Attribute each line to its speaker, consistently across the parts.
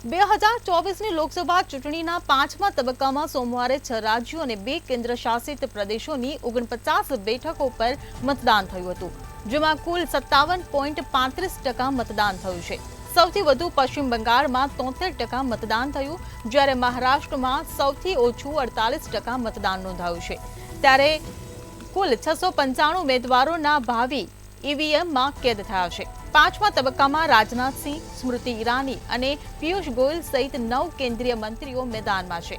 Speaker 1: 2024ની લોકસભા ચૂંટણીના પાંચમા તબક્કામાં સોમવારે 6 રાજ્યો અને 2 કેન્દ્રશાસિત પ્રદેશોની 49 બેઠકો પર મતદાન થયું હતું, જેમાં કુલ 57.35% મતદાન થયું છે. સૌથી વધુ પશ્ચિમ બંગાળમાં 73% મતદાન થયું, જ્યારે મહારાષ્ટ્રમાં સૌથી ઓછું 48% મતદાન નોંધાયું છે. ત્યારે કુલ 695 ઉમેદવારોના ભાવિ ઈવીએમમાં કેદ થયા છે. પાંચમા તબક્કામાં રાજનાથસિંહ, સ્મૃતિ ઈરાની અને પિયુષ ગોયલ સહિત 9 કેન્દ્રીય મંત્રીઓ મેદાનમાં છે.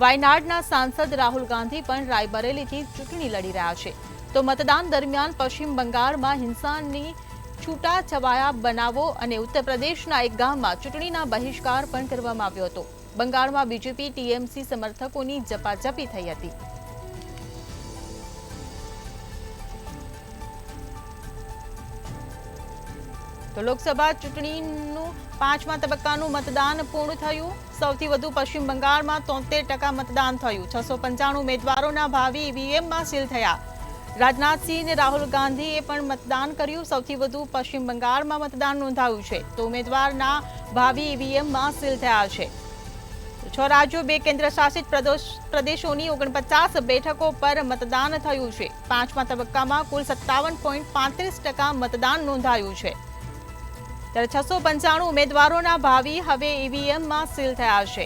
Speaker 1: વાયનાડના સાંસદ રાહુલ ગાંધી પણ રાયબરેલીથી ચૂંટણી લડી રહ્યા છે. તો મતદાન દરમિયાન પશ્ચિમ બંગાળમાં હિંસાની છૂટાછવાયા બનાવો અને ઉત્તર પ્રદેશના એક ગામમાં ચૂંટણીના બહિષ્કાર પણ કરવામાં આવ્યો હતો. બંગાળમાં બીજેપી ટીએમસી સમર્થકોની ઝપાઝપી થઈ હતી. તો લોકસભા ચૂંટણીનું પાંચમા તબક્કાનું મતદાન પૂર્ણ થયું. સૌથી વધુ પશ્ચિમ બંગાળમાં 73% મતદાન થયું. 695 ઉમેદવારોના ભાવિ ઈવીએમમાં સીલ થયા. રાજનાથસિંહ અને રાહુલ ગાંધીએ પણ મતદાન કર્યું. સૌથી વધુ પશ્ચિમ બંગાળમાં મતદાન નોંધાયું છે, તો ઉમેદવારના ભાવિ ઈવીએમમાં સીલ થયા છે. 6 રાજ્યો 2 કેન્દ્રશાસિત પ્રદેશોની 49 બેઠકો પર મતદાન થયું છે. પાંચમા તબક્કામાં કુલ 57.35% મતદાન નોંધાયું છે. ત્યારે 695 ઉમેદવારોના ભાવિ હવે ઈવીએમમાં સીલ થયા છે.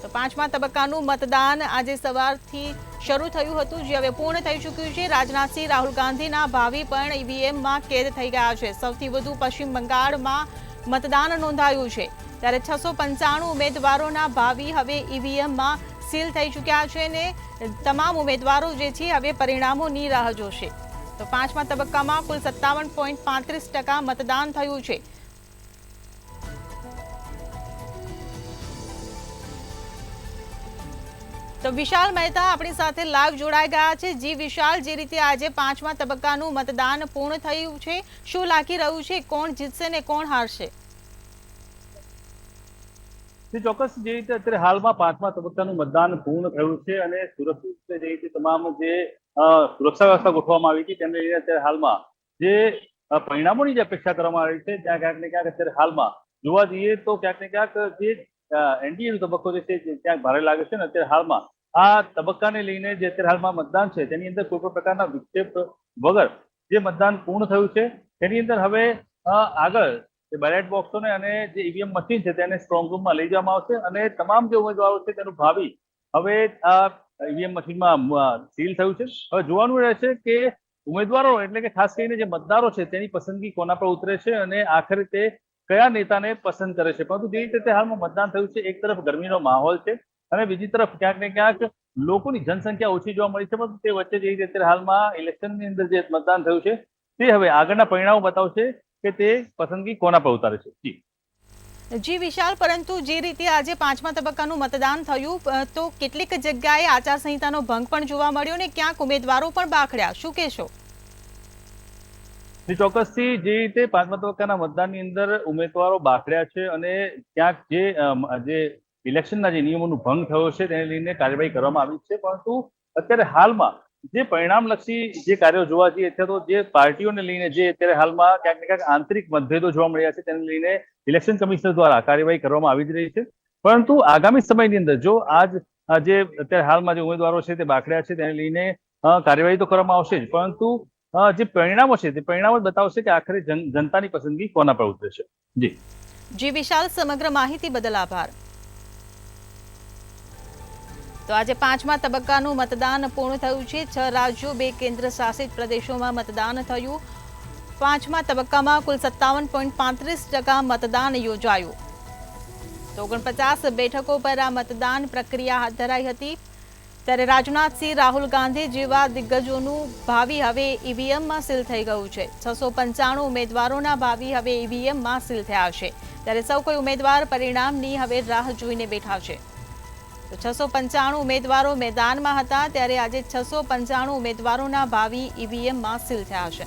Speaker 1: તો પાંચમા તબક્કાનું મતદાન આજે સવારથી શરૂ થયું હતું, જે હવે પૂર્ણ થઈ ચૂક્યું છે. રાજનાથસિંહ, રાહુલ ગાંધીના ભાવિ પણ ઈવીએમમાં કેદ થઈ ગયા છે. સૌથી વધુ પશ્ચિમ બંગાળમાં મતદાન નોંધાયું છે. ત્યારે 695 ઉમેદવારોના ભાવિ હવે ઈવીએમમાં સીલ થઈ ચૂક્યા છે અને તમામ ઉમેદવારો જે છે હવે પરિણામોની રાહ જોશે. તો પાંચમા તબક્કામાં કુલ 57.35% મતદાન થયું છે. તો વિશાલ મહેતા આપણી સાથે લાઈવ જોડાઈ ગયા છે. જી વિશાલ, જે રીતે આજે પાંચમા તબક્કાનું મતદાન પૂર્ણ થયું છે, શું લાગી રહ્યું છે, કોણ જીતશે ને કોણ હારશે?
Speaker 2: ચોક્કસ જે રીતે અત્યારે હાલમાં પાંચમા તબક્કાનું મતદાન પૂર્ણ થયું છે અને સુરક્ષિત જે રીતે તમામ જે સુરક્ષા વ્યવસ્થા ગોઠવવામાં આવી હતી તેમને લઈને અત્યારે હાલમાં જે પરિણામોની જે અપેક્ષા કરવામાં આવી છે, ત્યાં ક્યાંક ને ક્યાંક અત્યારે હાલમાં જોવા જઈએ તો ક્યાંક ને ક્યાંક જે એનડીએનો તબક્કો જે છે ક્યાંક ભારે લાગે છે. ને અત્યારે હાલમાં આ તબક્કાને લઈને જે અત્યારે હાલમાં મતદાન છે તેની અંદર કોઈ પણ પ્રકારના વિક્ષેપ વગર જે મતદાન પૂર્ણ થયું છે, તેની અંદર હવે આગળ બેલેટ બોક્સોને અને જે ઈવીએમ મશીન છે તેને સ્ટ્રોંગ રૂમમાં લઈ જવામાં આવશે અને તમામ જે ઉમેદવારો છે તેનું ભાવિ હવે આ ઈવીએમ મશીનમાં સીલ થયું છે. હવે જોવાનું રહેશે કે ઉમેદવારો એટલે કે ખાસ કરીને જે મતદારો છે તેની પસંદગી કોના પર ઉતરે છે અને આખરે તે કયા નેતાને પસંદ કરે છે. પરંતુ જે રીતે હાલમાં મતદાન થયું છે, એક તરફ ગરમીનો માહોલ છે અને બીજી તરફ ક્યાંક ને ક્યાંક લોકોની જનસંખ્યા ઓછી જોવા મળી છે, પરંતુ તે વચ્ચે જે રીતે હાલમાં ઇલેક્શનની અંદર જે મતદાન થયું છે તે હવે આગળના પરિણામો બતાવશે કે તે પસંદગી કોના પર ઉતારે છે.
Speaker 1: જી વિશાલ, પરંતુ જે રીતે આજે પાંચમા તબક્કાનું મતદાન થયું તો કેટલીક જગ્યાએ આચારસંહિતાનો ભંગ પણ જોવા મળ્યો ને ક્યાંક ઉમેદવારો પણ બાખડ્યા, શું કહેશો?
Speaker 2: ચોક્કસથી જે રીતે પાંચમા તબક્કાના મતદાનની અંદર ઉમેદવારો બાખડ્યા છે અને ક્યાંક જે ઇલેક્શનના જે નિયમોનું ભંગ થયો છે તેને લઈને કાર્યવાહી કરવામાં આવી છે. પરંતુ અત્યારે હાલમાં જે પરિણામલક્ષી જે કાર્યો જોવા જઈએ અથવા તો જે પાર્ટીઓને લઈને જે અત્યારે હાલમાં ક્યાંક ને ક્યાંક આંતરિક મતભેદો જોવા મળ્યા છે તેને લઈને ઇલેક્શન કમિશનર દ્વારા કાર્યવાહી કરવામાં આવી જ રહી છે. પરંતુ આગામી સમયની અંદર જો જે અત્યારે હાલમાં જે ઉમેદવારો છે તે બાખડ્યા છે તેને લઈને કાર્યવાહી તો કરવામાં આવશે જ, પરંતુ જે પરિણામો છે તે પરિણામો બતાવશે કે આખરે જનતાની પસંદગી કોના પર ઉતરે છે.
Speaker 1: જી વિશાલ, સમગ્ર માહિતી બદલ આભાર. તો આજે પાંચમા તબક્કાનું મતદાન પૂર્ણ થયું છે. 6 રાજ્યો 2 કેન્દ્ર શાસિત પ્રદેશોમાં મતદાન થયું. પાંચમા તબક્કામાં કુલ 57.35% મતદાન યોજાયું. તો 49 બેઠકો પર આ મતદાન પ્રક્રિયા હાથ ધરાઈ હતી. ત્યારે રાજનાથસિંહ, રાહુલ ગાંધી જેવા દિગ્ગજોનું ભાવિ હવે ઈવીએમમાં સીલ થઈ ગયું છે. 695 ઉમેદવારોના ભાવિ હવે ઈવીએમમાં સીલ થયા છે. ત્યારે સૌ કોઈ ઉમેદવાર પરિણામની હવે રાહ જોઈને બેઠા છે. તો 695 ઉમેદવારો મેદાનમાં હતા, ત્યારે આજે 695 ઉમેદવારોના ભાવિ ઈવીએમમાં સીલ થયા છે.